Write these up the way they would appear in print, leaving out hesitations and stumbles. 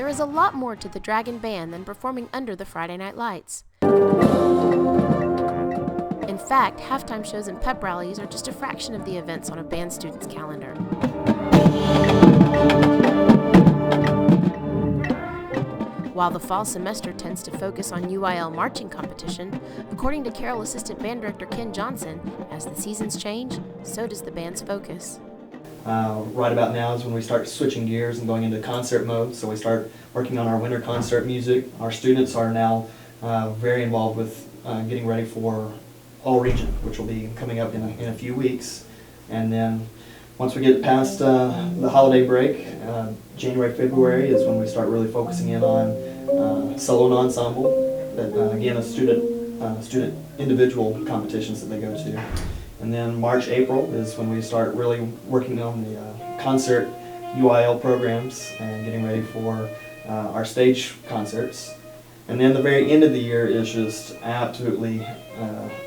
there is a lot more to the Dragon Band than performing under the Friday night lights. In fact, halftime shows and pep rallies are just a fraction of the events on a band student's calendar. While the fall semester tends to focus on UIL marching competition, according to Carroll Assistant Band Director Ken Johnson, as the seasons change, so does the band's focus. Right about now is when we start switching gears and going into concert mode, so we start working on our winter concert music. Our students are now very involved with getting ready for All Region, which will be coming up in a few weeks. And then once we get past the holiday break, January, February is when we start really focusing in on solo and ensemble, that again, a student individual competitions that they go to. And then March, April is when we start really working on the concert UIL programs and getting ready for our stage concerts. And then the very end of the year is just absolutely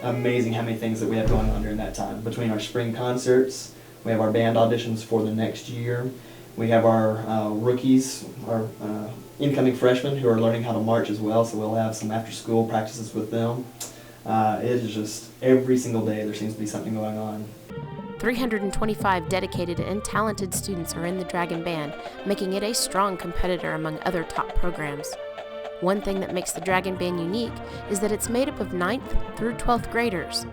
amazing how many things that we have going on during that time. Between our spring concerts, we have our band auditions for the next year, we have our rookies, our incoming freshmen who are learning how to march as well, so we'll have some after-school practices with them. It is just every single day there seems to be something going on. 325 dedicated and talented students are in the Dragon Band, making it a strong competitor among other top programs. One thing that makes the Dragon Band unique is that it's made up of 9th through 12th graders.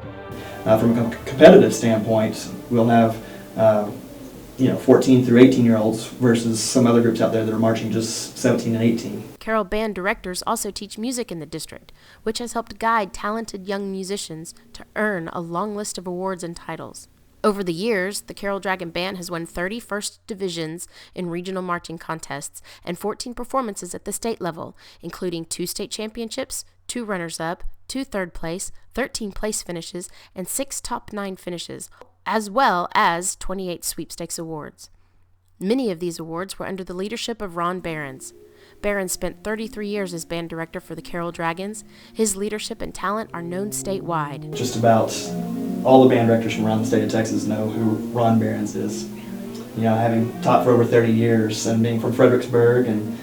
From a competitive standpoint, we'll have 14 through 18-year-olds versus some other groups out there that are marching just 17 and 18. Carroll band directors also teach music in the district, which has helped guide talented young musicians to earn a long list of awards and titles. Over the years, the Carroll Dragon Band has won 30 first divisions in regional marching contests and 14 performances at the state level, including 2 state championships, 2 runners-up, 2 third place, 13 place finishes, and 6 top 9 finishes, as well as 28 sweepstakes awards. Many of these awards were under the leadership of Ron Behrens. Behrens spent 33 years as band director for the Carroll Dragons. His leadership and talent are known statewide. Just about all the band directors from around the state of Texas know who Ron Behrens is. You know, having taught for over 30 years and being from Fredericksburg and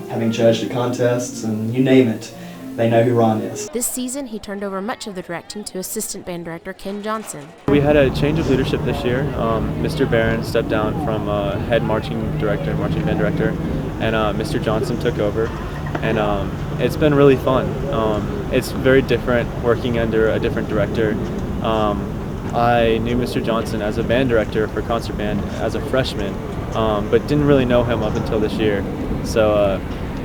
having judged at contests and you name it, they know who Ron is. This season, he turned over much of the directing to assistant band director Ken Johnson. We had a change of leadership this year. Mr. Barron stepped down from head marching band director, and Mr. Johnson took over. And it's been really fun. It's very different working under a different director. I knew Mr. Johnson as a band director for concert band as a freshman, but didn't really know him up until this year. So.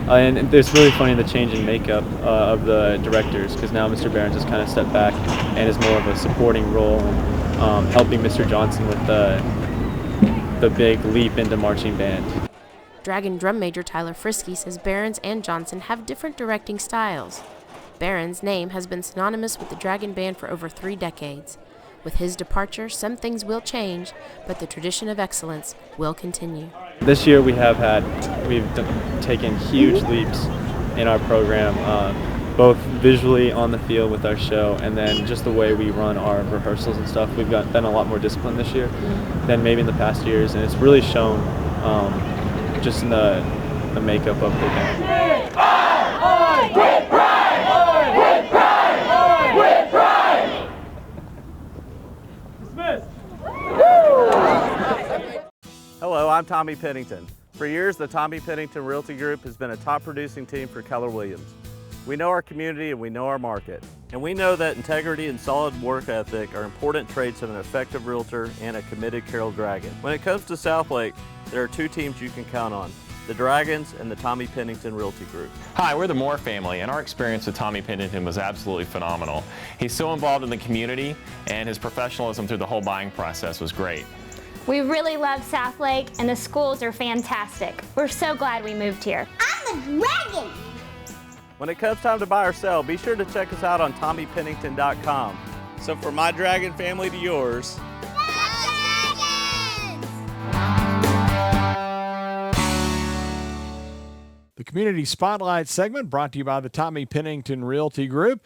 And it's really funny the change in makeup of the directors, because now Mr. Behrens has kind of stepped back and is more of a supporting role and helping Mr. Johnson with the big leap into marching band. Dragon drum major Tyler Frisky says Behrens and Johnson have different directing styles. Behrens' name has been synonymous with the Dragon Band for over 3 decades. With his departure, some things will change, but the tradition of excellence will continue. This year we've taken huge leaps in our program, both visually on the field with our show, and then just the way we run our rehearsals and stuff. We've been a lot more disciplined this year than maybe in the past years, and it's really shown just in the makeup of the band. Hello, I'm Tommy Pennington. For years, the Tommy Pennington Realty Group has been a top producing team for Keller Williams. We know our community and we know our market. And we know that integrity and solid work ethic are important traits of an effective realtor and a committed Carroll Dragon. When it comes to Southlake, there are 2 teams you can count on, the Dragons and the Tommy Pennington Realty Group. Hi, we're the Moore family, and our experience with Tommy Pennington was absolutely phenomenal. He's so involved in the community, and his professionalism through the whole buying process was great. We really love Southlake, and the schools are fantastic. We're so glad we moved here. I'm the Dragon! When it comes time to buy or sell, be sure to check us out on TommyPennington.com. So from my Dragon family to yours, the Community Spotlight segment brought to you by the Tommy Pennington Realty Group.